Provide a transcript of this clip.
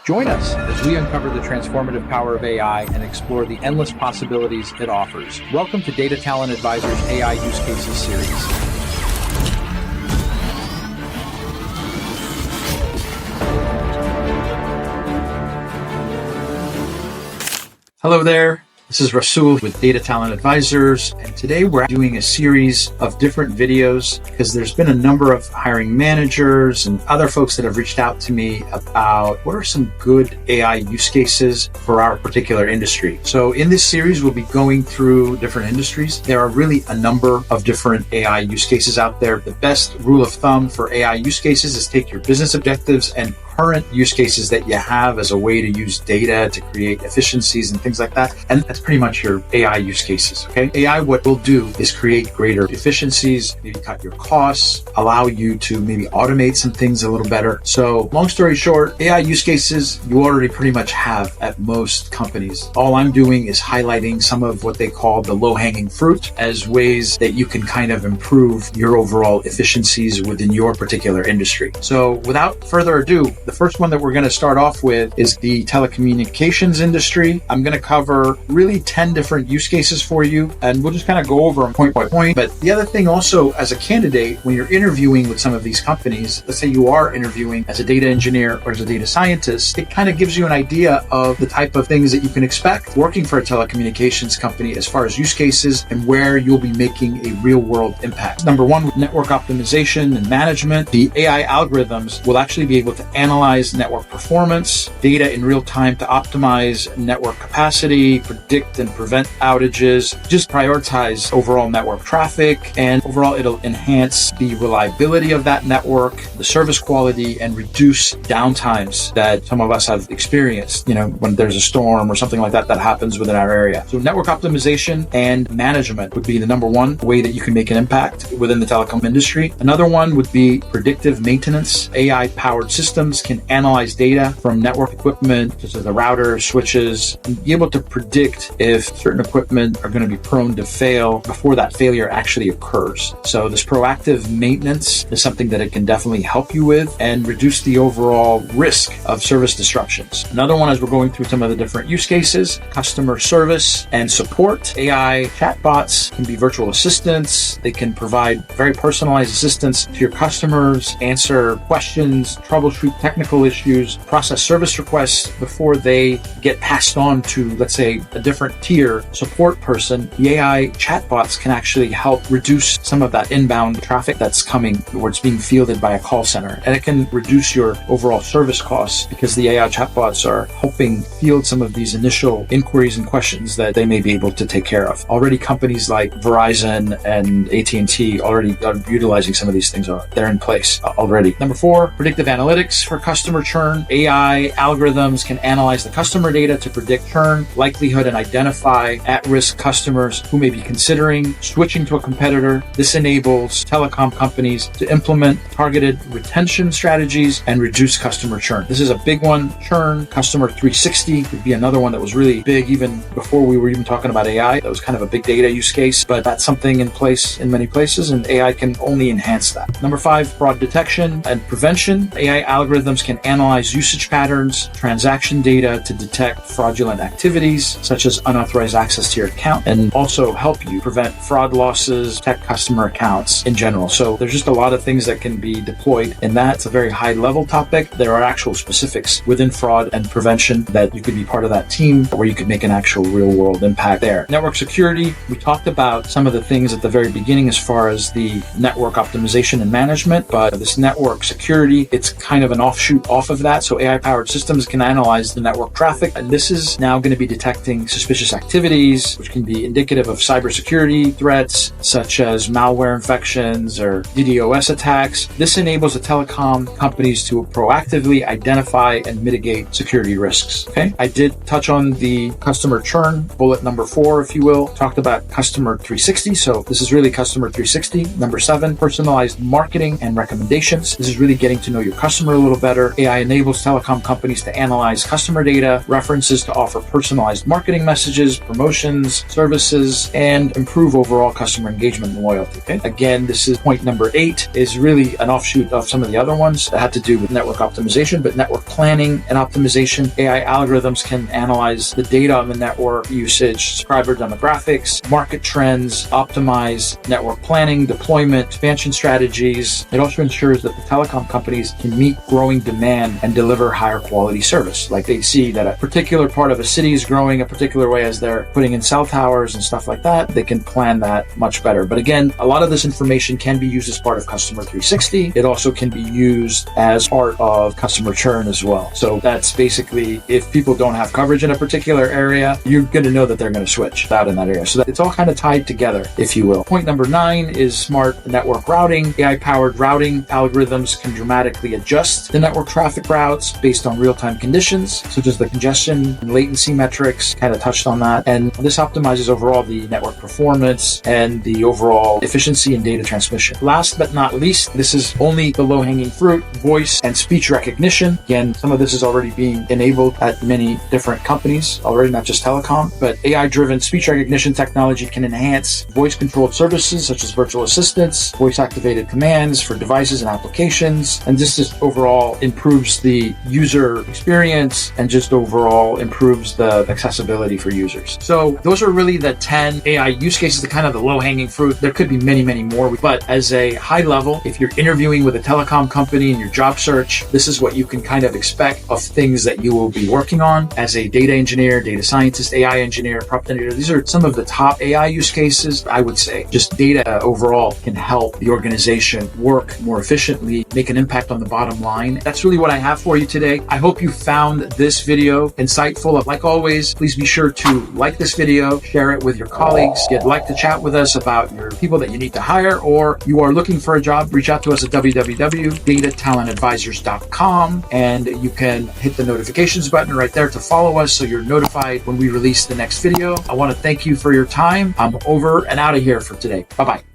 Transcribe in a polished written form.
Join us as we uncover the transformative power of AI and explore the endless possibilities it offers. Welcome to Data Talent Advisor's AI Use Cases series. Hello there. This is Rasul with Data Talent Advisors, and today we're doing a series of different videos because there's been a number of hiring managers and other folks that have reached out to me about what are some good AI use cases for our particular industry. So in this series, we'll be going through different industries. There are really a number of different AI use cases out there. The best rule of thumb for AI use cases is take your business objectives and current use cases that you have as a way to use data to create efficiencies and things like that. And that's pretty much your AI use cases, okay? AI, what we'll do is create greater efficiencies, maybe cut your costs, allow you to maybe automate some things a little better. So long story short, AI use cases you already pretty much have at most companies. All I'm doing is highlighting some of what they call the low-hanging fruit as ways that you can kind of improve your overall efficiencies within your particular industry. So without further ado, the first one that we're going to start off with is the telecommunications industry. I'm going to cover really 10 different use cases for you, and we'll just kind of go over them point by point. But the other thing also, as a candidate, when you're interviewing with some of these companies, let's say you are interviewing as a data engineer or as a data scientist, it kind of gives you an idea of the type of things that you can expect working for a telecommunications company as far as use cases and where you'll be making a real world impact. Number one, with network optimization and management, the AI algorithms will actually be able to analyze network performance, data in real time to optimize network capacity, predict and prevent outages, just prioritize overall network traffic, and overall it'll enhance the reliability of that network, the service quality, and reduce downtimes that some of us have experienced, when there's a storm or something like that that happens within our area. So network optimization and management would be the number one way that you can make an impact within the telecom industry. Another one would be predictive maintenance. AI-powered systems can analyze data from network equipment, such as the routers, switches, and be able to predict if certain equipment are going to be prone to fail before that failure actually occurs. So this proactive maintenance is something that it can definitely help you with and reduce the overall risk of service disruptions. Another one, as we're going through some of the different use cases, customer service and support. AI chatbots can be virtual assistants. They can provide very personalized assistance to your customers, answer questions, troubleshoot technical issues, process service requests before they get passed on to, let's say, a different tier support person. The AI chatbots can actually help reduce some of that inbound traffic that's coming where it's being fielded by a call center. And it can reduce your overall service costs because the AI chatbots are helping field some of these initial inquiries and questions that they may be able to take care of. Already companies like Verizon and AT&T already are utilizing some of these things. They're in place already. Number four, predictive analytics for customer churn. AI algorithms can analyze the customer data to predict churn, likelihood, and identify at-risk customers who may be considering switching to a competitor. This enables telecom companies to implement targeted retention strategies and reduce customer churn. This is a big one. Churn, customer 360 would be another one that was really big even before we were even talking about AI. That was kind of a big data use case, but that's something in place in many places, and AI can only enhance that. Number five, fraud detection and prevention. AI algorithms can analyze usage patterns, transaction data to detect fraudulent activities, such as unauthorized access to your account, and also help you prevent fraud losses, protect customer accounts in general. So there's just a lot of things that can be deployed in that. It's a very high level topic. There are actual specifics within fraud and prevention that you could be part of that team where you could make an actual real world impact there. Network security. We talked about some of the things at the very beginning as far as the network optimization and management, but this network security, it's kind of an offshoot off of that. So AI-powered systems can analyze the network traffic, and this is now going to be detecting suspicious activities, which can be indicative of cybersecurity threats, such as malware infections or DDoS attacks. This enables the telecom companies to proactively identify and mitigate security risks. Okay, I did touch on the customer churn, bullet number 4, if you will. Talked about customer 360. So this is really customer 360. Number 7, personalized marketing and recommendations. This is really getting to know your customer a little better. better. AI enables telecom companies to analyze customer data, references to offer personalized marketing messages, promotions, services, and improve overall customer engagement and loyalty. Okay? Again, this is point number 8, is really an offshoot of some of the other ones that had to do with network optimization, but network planning and optimization. AI algorithms can analyze the data on the network usage, subscriber demographics, market trends, optimize network planning, deployment, expansion strategies. It also ensures that the telecom companies can meet growing demand and deliver higher quality service. Like they see that a particular part of a city is growing a particular way as they're putting in cell towers and stuff like that, they can plan that much better. But again, a lot of this information can be used as part of Customer 360. It also can be used as part of customer churn as well. So that's basically, if people don't have coverage in a particular area, you're going to know that they're going to switch out in that area. So that it's all kind of tied together, if you will. Point number 9 is smart network routing. AI-powered routing algorithms can dramatically adjust the network traffic routes based on real-time conditions, such as the congestion and latency metrics, kind of touched on that. And this optimizes overall the network performance and the overall efficiency in data transmission. Last but not least, this is only the low-hanging fruit, voice and speech recognition. Again, some of this is already being enabled at many different companies already, not just telecom, but AI-driven speech recognition technology can enhance voice-controlled services such as virtual assistants, voice-activated commands for devices and applications, and this just overall improves the user experience and just overall improves the accessibility for users. So those are really the 10 AI use cases, the kind of the low-hanging fruit. There could be many, many more, but as a high level, if you're interviewing with a telecom company in your job search, this is what you can kind of expect of things that you will be working on as a data engineer, data scientist, AI engineer, prompt engineer. These are some of the top AI use cases. I would say just data overall can help the organization work more efficiently, make an impact on the bottom line. That's really what I have for you today. I hope you found this video insightful. Like always, please be sure to like this video, share it with your colleagues. If you'd like to chat with us about your people that you need to hire, or you are looking for a job, reach out to us at www.datatalentadvisors.com, and you can hit the notifications button right there to follow us so you're notified when we release the next video. I want to thank you for your time. I'm over and out of here for today. Bye-bye.